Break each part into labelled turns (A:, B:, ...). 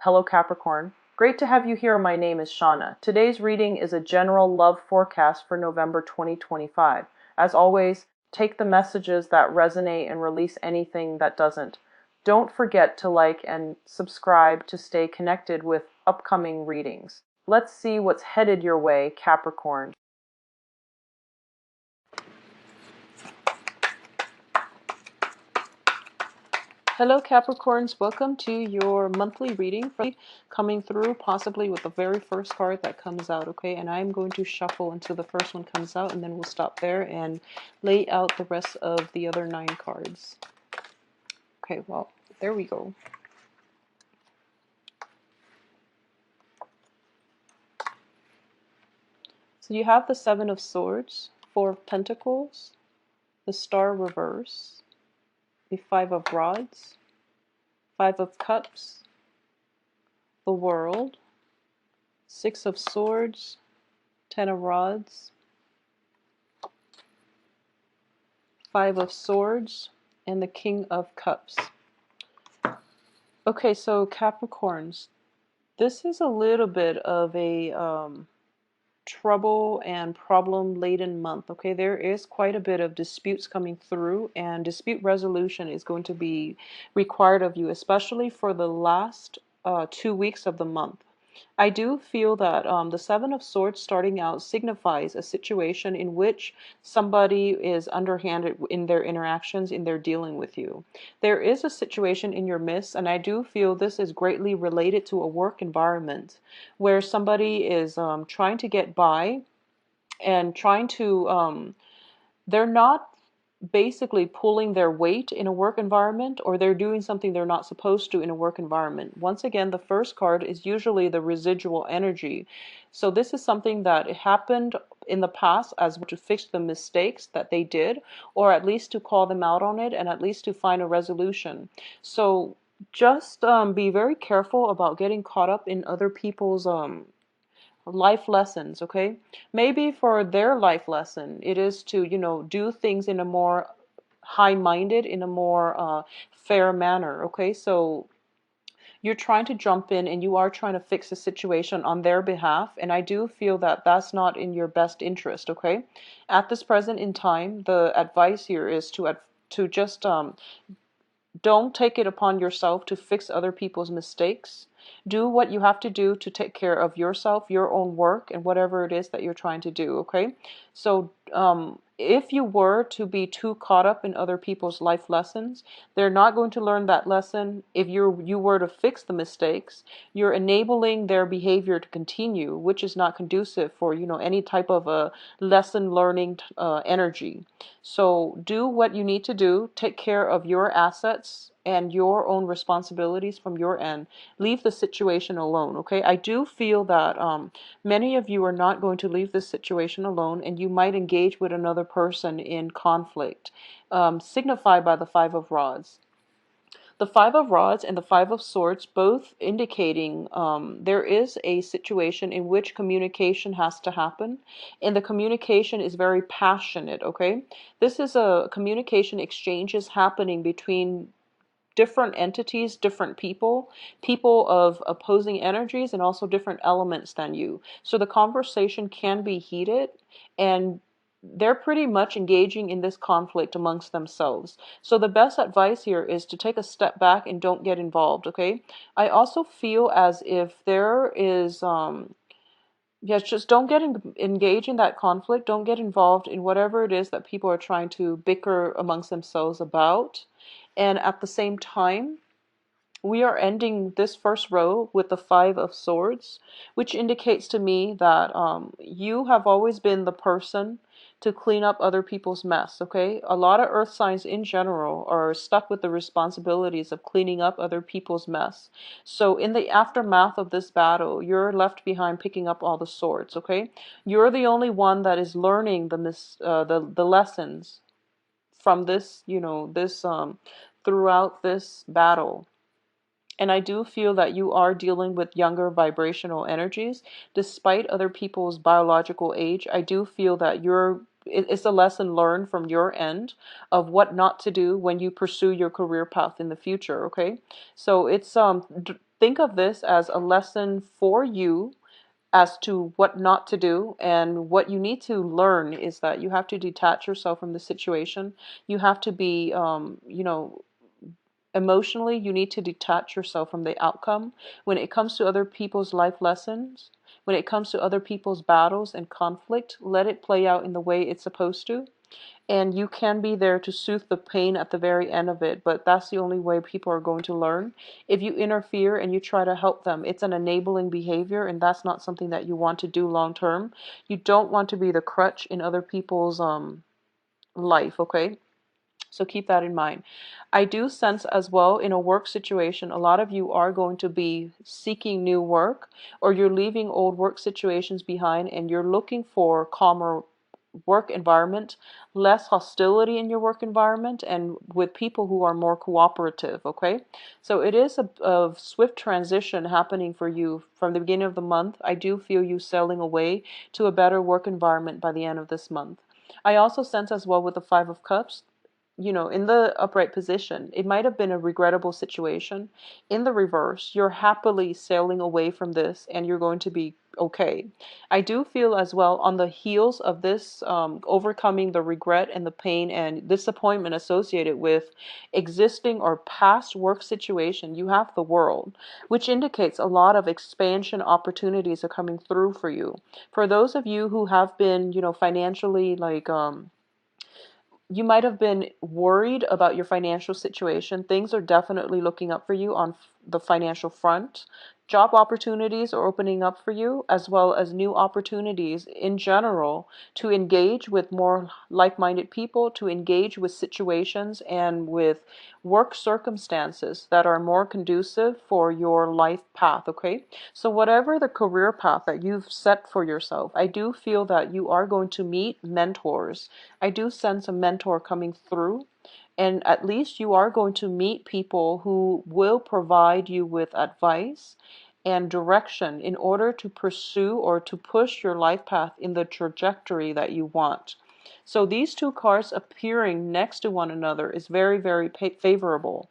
A: Hello Capricorn. Great to have you here. My name is Shauna. Today's reading is a general love forecast for November 2025. As always, take the messages that resonate and release anything that doesn't. Don't forget to like and subscribe to stay connected with upcoming readings. Let's see what's headed your way, Capricorn. Hello Capricorns, welcome to your monthly reading, coming through possibly with the very first card that comes out, okay? And I'm going to shuffle until the first one comes out, and then we'll stop there and lay out the rest of the other 9 cards. Okay, well, there we go. So you have the 7 of Swords, 4 of Pentacles, the Star reverse, the 5 of Rods, 5 of Cups, the World, 6 of Swords, 10 of Rods, 5 of Swords, and the King of Cups. Okay, so Capricorns, this is a little bit of a trouble and problem-laden month, okay? There is quite a bit of disputes coming through, and dispute resolution is going to be required of you, especially for the last 2 weeks of the month. I do feel that the 7 of Swords starting out signifies a situation in which somebody is underhanded in their interactions, in their dealing with you. There is a situation in your midst, and I do feel this is greatly related to a work environment where somebody is trying to get by and trying to, they're not basically pulling their weight in a work environment, or they're doing something they're not supposed to in a work environment. Once again, the first card is usually the residual energy. So this is something that happened in the past as to fix the mistakes that they did, or at least to call them out on it, and at least to find a resolution. So just be very careful about getting caught up in other people's life lessons, okay? Maybe for their life lesson, it is to, do things in a more high-minded, in a more fair manner, okay? So you're trying to jump in and you are trying to fix the situation on their behalf, and I do feel that that's not in your best interest, okay? At this present in time, the advice here is to just don't take it upon yourself to fix other people's mistakes. Do what you have to do to take care of yourself, your own work, and whatever it is that you're trying to do, okay? So if you were to be too caught up in other people's life lessons, they're not going to learn that lesson. If you were to fix the mistakes, you're enabling their behavior to continue, which is not conducive for, any type of a lesson learning energy. So do what you need to do. Take care of your assets and your own responsibilities from your end. Leave the situation alone, okay? I do feel that many of you are not going to leave this situation alone, and you might engage with another person in conflict, signified by the 5 of Rods. The 5 of Rods and the 5 of Swords both indicating there is a situation in which communication has to happen, and the communication is very passionate, okay? This is a communication exchanges happening between different entities, different people of opposing energies, and also different elements than you. So the conversation can be heated, and they're pretty much engaging in this conflict amongst themselves. So the best advice here is to take a step back and don't get involved, okay? I also feel as if there is yes, just don't engage in that conflict. Don't get involved in whatever it is that people are trying to bicker amongst themselves about. And at the same time, we are ending this first row with the 5 of Swords, which indicates to me that you have always been the person to clean up other people's mess, okay? A lot of earth signs in general are stuck with the responsibilities of cleaning up other people's mess. So in the aftermath of this battle, you're left behind picking up all the swords, okay? You're the only one that is learning the lessons from this, throughout this battle. And I do feel that you are dealing with younger vibrational energies. Despite other people's biological age, I do feel that it's a lesson learned from your end of what not to do when you pursue your career path in the future, okay? So it's think of this as a lesson for you as to what not to do. And what you need to learn is that you have to detach yourself from the situation. You have to be, emotionally, you need to detach yourself from the outcome. When it comes to other people's life lessons, when it comes to other people's battles and conflict, let it play out in the way it's supposed to. And you can be there to soothe the pain at the very end of it, but that's the only way people are going to learn. If you interfere and you try to help them, it's an enabling behavior, and that's not something that you want to do long term. You don't want to be the crutch in other people's life, okay? So keep that in mind. I do sense as well in a work situation, a lot of you are going to be seeking new work, or you're leaving old work situations behind and you're looking for calmer work environment, less hostility in your work environment, and with people who are more cooperative, okay? So it is a swift transition happening for you from the beginning of the month. I do feel you sailing away to a better work environment by the end of this month. I also sense as well with the Five of Cups, in the upright position, it might have been a regrettable situation. In the reverse, you're happily sailing away from this and you're going to be okay. I do feel as well on the heels of this, overcoming the regret and the pain and disappointment associated with existing or past work situation, you have the World, which indicates a lot of expansion opportunities are coming through for you. For those of you who have been, financially like, you might have been worried about your financial situation. Things are definitely looking up for you on the financial front. Job opportunities are opening up for you, as well as new opportunities in general to engage with more like minded people, to engage with situations and with work circumstances that are more conducive for your life path, okay? So, whatever the career path that you've set for yourself, I do feel that you are going to meet mentors. I do sense a mentor coming through, and at least you are going to meet people who will provide you with advice and direction in order to pursue or to push your life path in the trajectory that you want. So these two cards appearing next to one another is very, very favorable.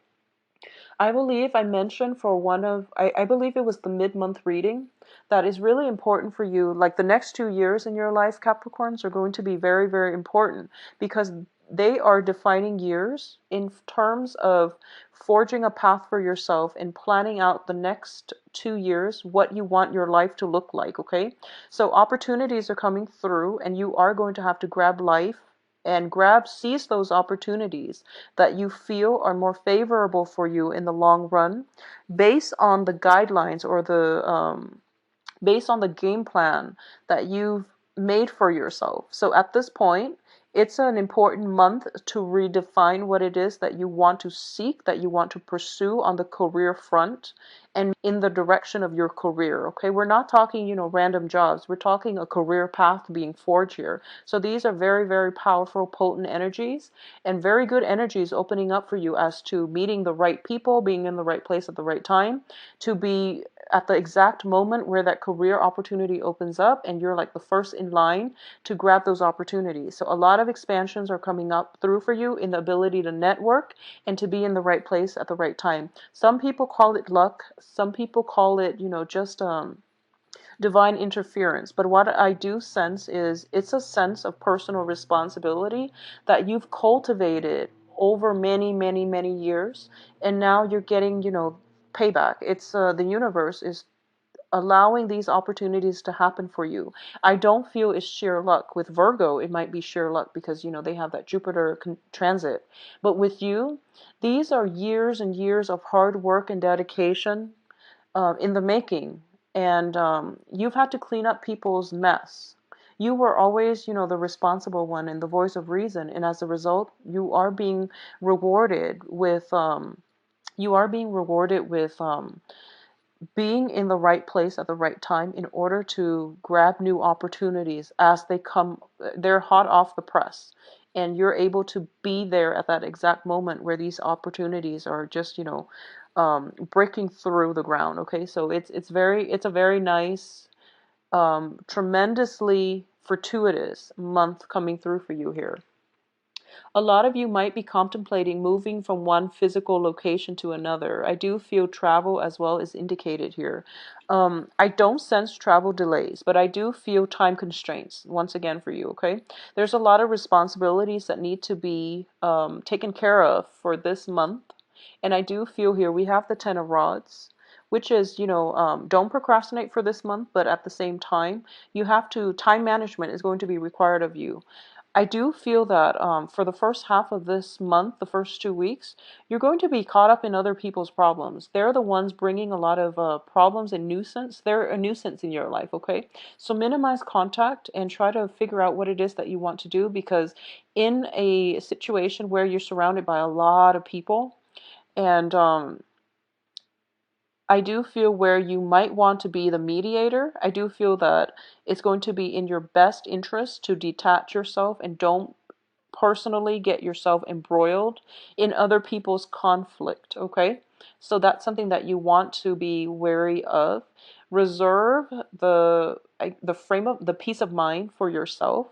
A: I believe I mentioned for I believe it was the mid-month reading that is really important for you. Like the next 2 years in your life, Capricorns, are going to be very, very important because they are defining years in terms of forging a path for yourself and planning out the next 2 years, what you want your life to look like, okay? So opportunities are coming through and you are going to have to grab life and seize those opportunities that you feel are more favorable for you in the long run based on the guidelines or based on the game plan that you've made for yourself. So at this point, it's an important month to redefine what it is that you want to seek, that you want to pursue on the career front and in the direction of your career. Okay, we're not talking, random jobs. We're talking a career path being forged here. So these are very, very powerful, potent energies and very good energies opening up for you as to meeting the right people, being in the right place at the right time, to be at the exact moment where that career opportunity opens up and you're like the first in line to grab those opportunities. So a lot of expansions are coming up through for you in the ability to network and to be in the right place at the right time. Some people call it luck. Some people call it, just divine interference. But what I do sense is it's a sense of personal responsibility that you've cultivated over many, many, many years. And now you're getting, payback. It's the universe is allowing these opportunities to happen for you. I don't feel it's sheer luck. With Virgo, it might be sheer luck because, they have that Jupiter transit. But with you, these are years and years of hard work and dedication in the making. And you've had to clean up people's mess. You were always, the responsible one and the voice of reason. And as a result, rewarded with, you are being rewarded with being in the right place at the right time in order to grab new opportunities as they come. They're hot off the press, and you're able to be there at that exact moment where these opportunities are just, breaking through the ground. Okay, so it's a very nice, tremendously fortuitous month coming through for you here. A lot of you might be contemplating moving from one physical location to another. I do feel travel as well is indicated here. I don't sense travel delays, but I do feel time constraints once again for you, okay? There's a lot of responsibilities that need to be taken care of for this month. And I do feel here we have the Ten of Rods, which is, don't procrastinate for this month, but at the same time, time management is going to be required of you. I do feel that for the first half of this month, the first 2 weeks, you're going to be caught up in other people's problems. They're the ones bringing a lot of problems and nuisance. They're a nuisance in your life, okay? So minimize contact and try to figure out what it is that you want to do, because in a situation where you're surrounded by a lot of people, and I do feel where you might want to be the mediator. I do feel that it's going to be in your best interest to detach yourself and don't personally get yourself embroiled in other people's conflict, okay? So that's something that you want to be wary of. Reserve the frame of the peace of mind for yourself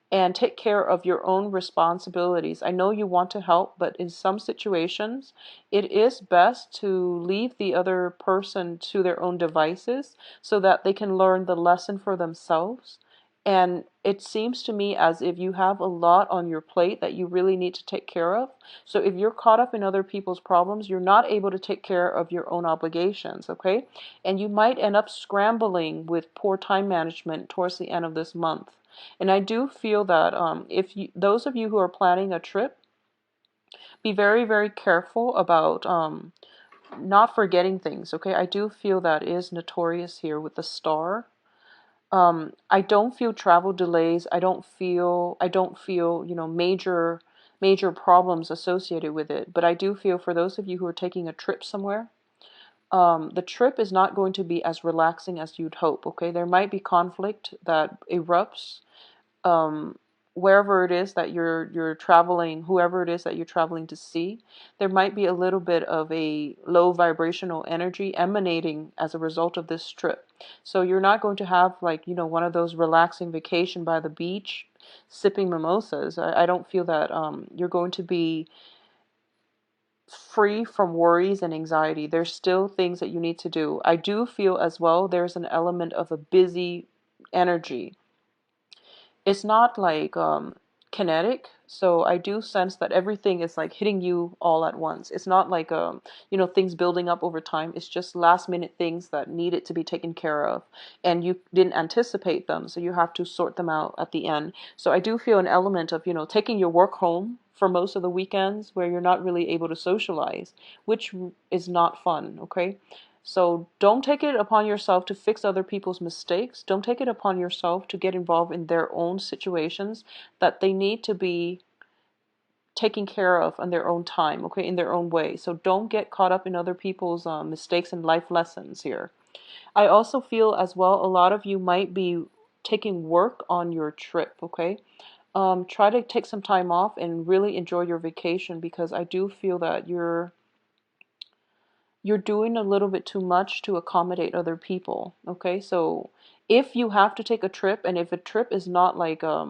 A: and take care of your own responsibilities. I know you want to help, but in some situations, it is best to leave the other person to their own devices so that they can learn the lesson for themselves. And it seems to me as if you have a lot on your plate that you really need to take care of. So if you're caught up in other people's problems, you're not able to take care of your own obligations, okay? And you might end up scrambling with poor time management towards the end of this month. And I do feel that those of you who are planning a trip, be very, very careful about not forgetting things. Okay, I do feel that is notorious here with the star. I don't feel travel delays. I don't feel major problems associated with it. But I do feel for those of you who are taking a trip somewhere, the trip is not going to be as relaxing as you'd hope. Okay, there might be conflict that erupts um, wherever it is that you're traveling, whoever it is that you're traveling to see, there might be a little bit of a low vibrational energy emanating as a result of this trip. So you're not going to have like, one of those relaxing vacation by the beach, sipping mimosas. I don't feel that you're going to be free from worries and anxiety. There's still things that you need to do. I do feel as well there's an element of a busy energy. It's not like kinetic, so I do sense that everything is like hitting you all at once. It's not like things building up over time. It's just last minute things that needed to be taken care of, and you didn't anticipate them, so you have to sort them out at the end. So I do feel an element of taking your work home for most of the weekends where you're not really able to socialize, which is not fun, okay? So don't take it upon yourself to fix other people's mistakes. Don't take it upon yourself to get involved in their own situations that they need to be taken care of on their own time, okay, in their own way. So don't get caught up in other people's mistakes and life lessons here. I also feel as well a lot of you might be taking work on your trip, okay? Try to take some time off and really enjoy your vacation, because I do feel that you're doing a little bit too much to accommodate other people. Okay, so if you have to take a trip, and if a trip is not like a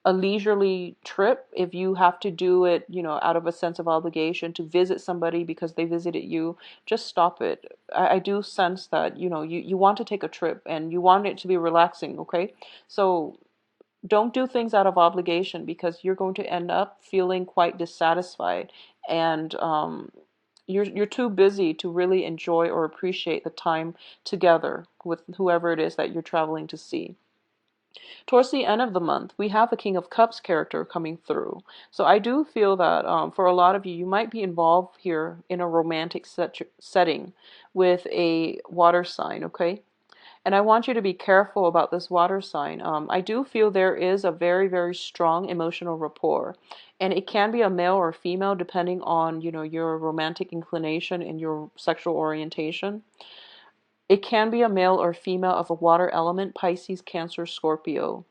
A: leisurely trip, if you have to do it, out of a sense of obligation to visit somebody because they visited you, just stop it. I do sense that you want to take a trip and you want it to be relaxing. Okay, so don't do things out of obligation, because you're going to end up feeling quite dissatisfied, and you're too busy to really enjoy or appreciate the time together with whoever it is that you're traveling to see. Towards the end of the month, we have a King of Cups character coming through. So I do feel that for a lot of you, you might be involved here in a romantic setting with a water sign, okay? And I want you to be careful about this water sign. I do feel there is a very, very strong emotional rapport. And it can be a male or female depending on, your romantic inclination and your sexual orientation. It can be a male or female of a water element, Pisces, Cancer, Scorpio.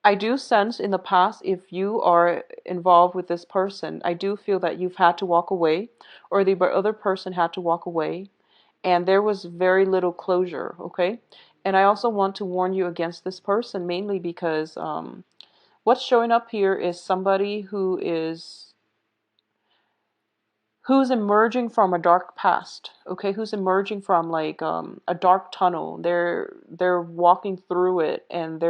A: I do sense in the past, if you are involved with this person, I do feel that you've had to walk away, or the other person had to walk away, and there was very little closure, okay? And I also want to warn you against this person, mainly because What's showing up here is somebody who's emerging from a dark past, okay, who's emerging from like a dark tunnel. They're walking through it, and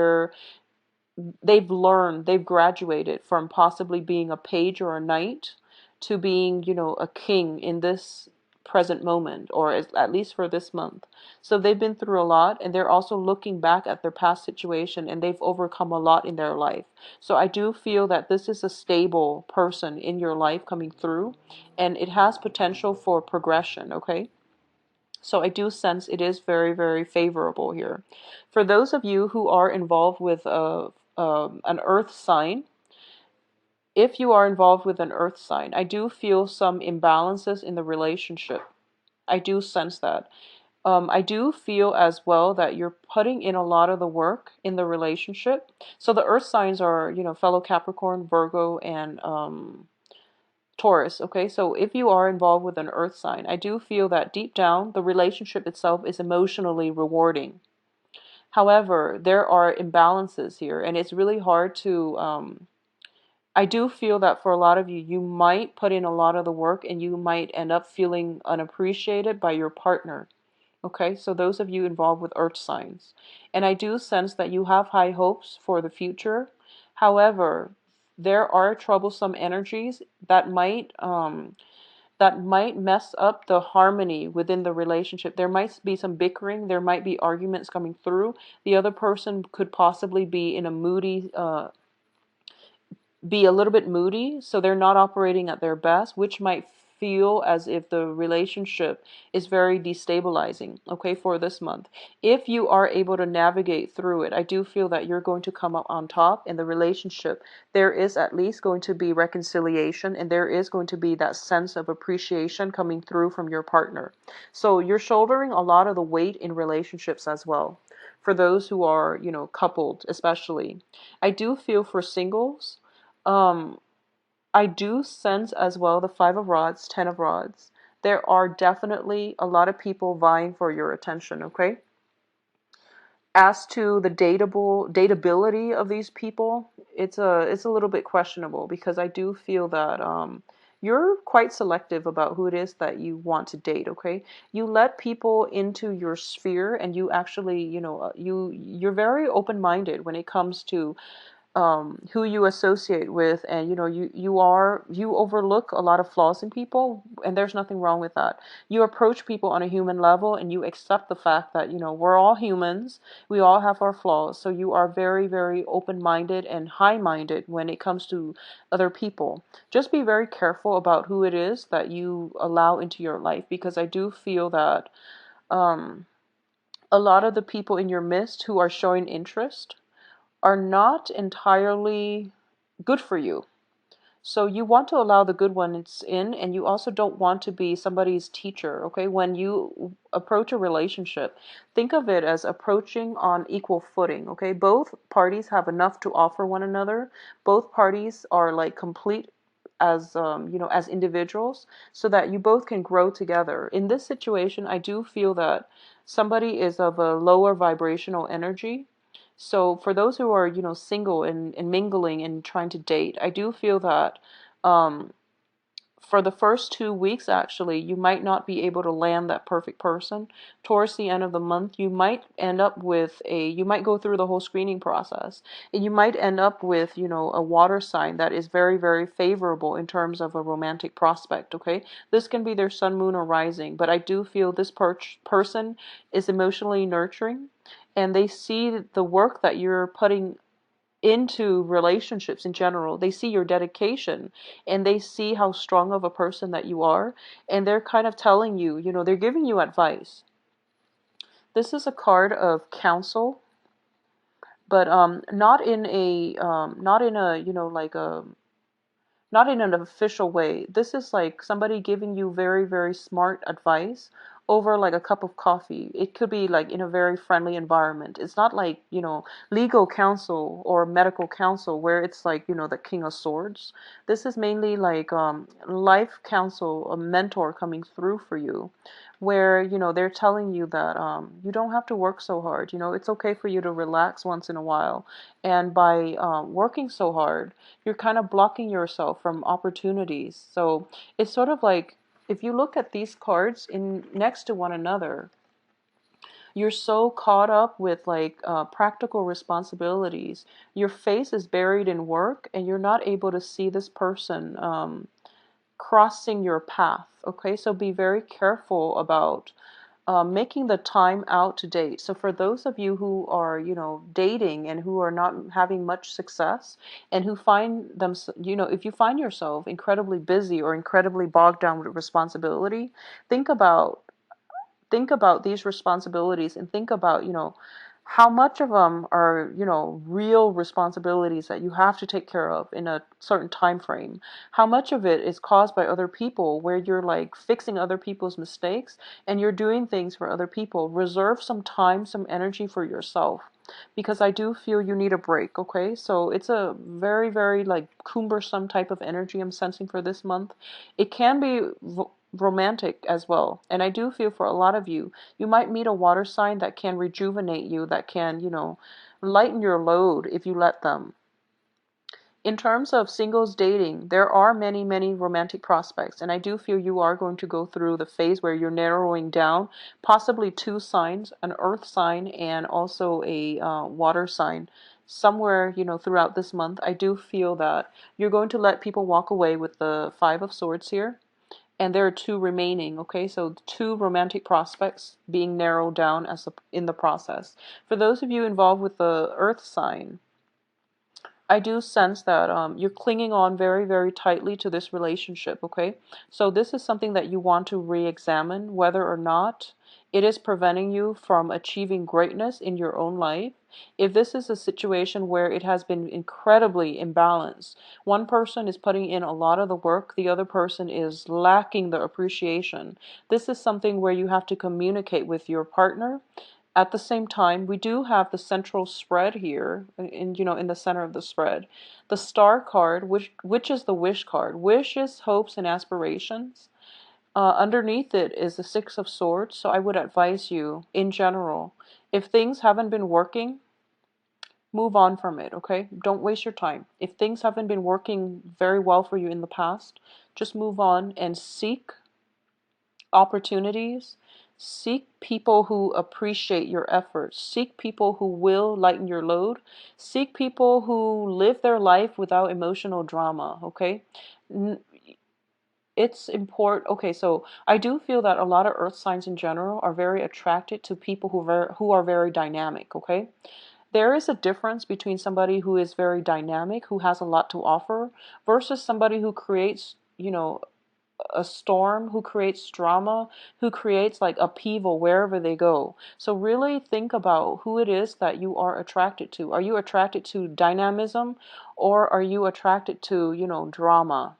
A: they've learned, they've graduated from possibly being a page or a knight to being, a king in this present moment, or at least for this month. So they've been through a lot, and they're also looking back at their past situation, and they've overcome a lot in their life. So I do feel that this is a stable person in your life coming through, and it has potential for progression, okay? So I do sense it is very, very favorable here. For those of you who are involved with an earth sign, if you are involved with an earth sign, I do feel some imbalances in the relationship. I do sense that. I do feel as well that you're putting in a lot of the work in the relationship. So the earth signs are, fellow Capricorn, Virgo, and Taurus, okay? So if you are involved with an earth sign, I do feel that deep down, the relationship itself is emotionally rewarding. However, there are imbalances here, and it's really hard to. I do feel that for a lot of you, you might put in a lot of the work and you might end up feeling unappreciated by your partner. Okay, so those of you involved with earth signs. And I do sense that you have high hopes for the future. However, there are troublesome energies that might mess up the harmony within the relationship. There might be some bickering, there might be arguments coming through. The other person could possibly be in a moody be a little bit moody, so they're not operating at their best, which might feel as if the relationship is very destabilizing, okay, for this month. If you are able to navigate through it, I do feel that you're going to come up on top in the relationship. There is at least going to be reconciliation, and there is going to be that sense of appreciation coming through from your partner. So you're shouldering a lot of the weight in relationships as well. For those who are, coupled, especially. I do feel for singles, um, I do sense as well the Five of Rods, Ten of Rods. There are definitely a lot of people vying for your attention, okay? As to the dateability of these people, it's a little bit questionable, because I do feel that you're quite selective about who it is that you want to date, okay? You let people into your sphere, and you actually, you're very open-minded when it comes to who you associate with, and you overlook a lot of flaws in people, and there's nothing wrong with that. You approach people on a human level, and you accept the fact that we're all humans, we all have our flaws, so you are very, very open-minded and high-minded when it comes to other people. Just be very careful about who it is that you allow into your life, because I do feel that um, a lot of the people in your midst who are showing interest are not entirely good for you. So you want to allow the good ones in, and you also don't want to be somebody's teacher, okay? When you approach a relationship, think of it as approaching on equal footing, okay? Both parties have enough to offer one another. Both parties are like complete as as individuals, so that you both can grow together. In this situation, I do feel that somebody is of a lower vibrational energy. So for those who are, single and mingling and trying to date, I do feel that um, for the first 2 weeks, actually, you might not be able to land that perfect person. Towards the end of the month, you might go through the whole screening process, and you might end up with, a water sign that is very, very favorable in terms of a romantic prospect, okay? This can be their sun, moon, or rising, but I do feel this person is emotionally nurturing, and they see the work that you're putting into relationships in general. They see your dedication, and they see how strong of a person that you are, and they're kind of telling you, they're giving you advice. This is a card of counsel, but not in a, like a not in an official way. This is like somebody giving you very, very smart advice over like a cup of coffee. It could be like in a very friendly environment. It's not like, legal counsel or medical counsel where it's like, the King of Swords. This is mainly like life counsel, a mentor coming through for you, where, they're telling you that you don't have to work so hard. It's okay for you to relax once in a while. And by working so hard, you're kind of blocking yourself from opportunities. So it's sort of like, if you look at these cards in next to one another, you're so caught up with like practical responsibilities. Your face is buried in work, and you're not able to see this person crossing your path. Okay, so be very careful about making the time out to date. So for those of you who are, dating and who are not having much success, and who find them, if you find yourself incredibly busy or incredibly bogged down with responsibility, think about these responsibilities, and think about, how much of them are, real responsibilities that you have to take care of in a certain time frame. How much of it is caused by other people, where you're like fixing other people's mistakes and you're doing things for other people. Reserve some time, some energy for yourself, because I do feel you need a break. Okay, so it's a very, very like cumbersome type of energy I'm sensing for this month. It can be romantic as well, and I do feel for a lot of you, you might meet a water sign that can rejuvenate you, that can, lighten your load if you let them. In terms of singles dating, there are many, many romantic prospects, and I do feel you are going to go through the phase where you're narrowing down possibly two signs, an earth sign and also a water sign. Somewhere, throughout this month, I do feel that you're going to let people walk away with the Five of Swords here, and there are two remaining. Okay, so two romantic prospects being narrowed down in the process. For those of you involved with the earth sign, I do sense that you're clinging on very, very tightly to this relationship, okay? So this is something that you want to re-examine, whether or not it is preventing you from achieving greatness in your own life. If this is a situation where it has been incredibly imbalanced, one person is putting in a lot of the work, the other person is lacking the appreciation. This is something where you have to communicate with your partner. At the same time, we do have the central spread here, in the center of the spread, the Star card, which is the Wish card. Wishes, hopes, and aspirations. Underneath it is the Six of Swords. So I would advise you, in general, if things haven't been working, move on from it. Okay, don't waste your time. If things haven't been working very well for you in the past, just move on and seek opportunities. Seek people who appreciate your efforts. Seek people who will lighten your load. Seek people who live their life without emotional drama, okay? It's important. Okay, so I do feel that a lot of earth signs in general are very attracted to people who are very dynamic, okay? There is a difference between somebody who is very dynamic, who has a lot to offer, versus somebody who creates, a storm, who creates drama, who creates like upheaval wherever they go. So really think about who it is that you are attracted to. Are you attracted to dynamism, or are you attracted to, drama?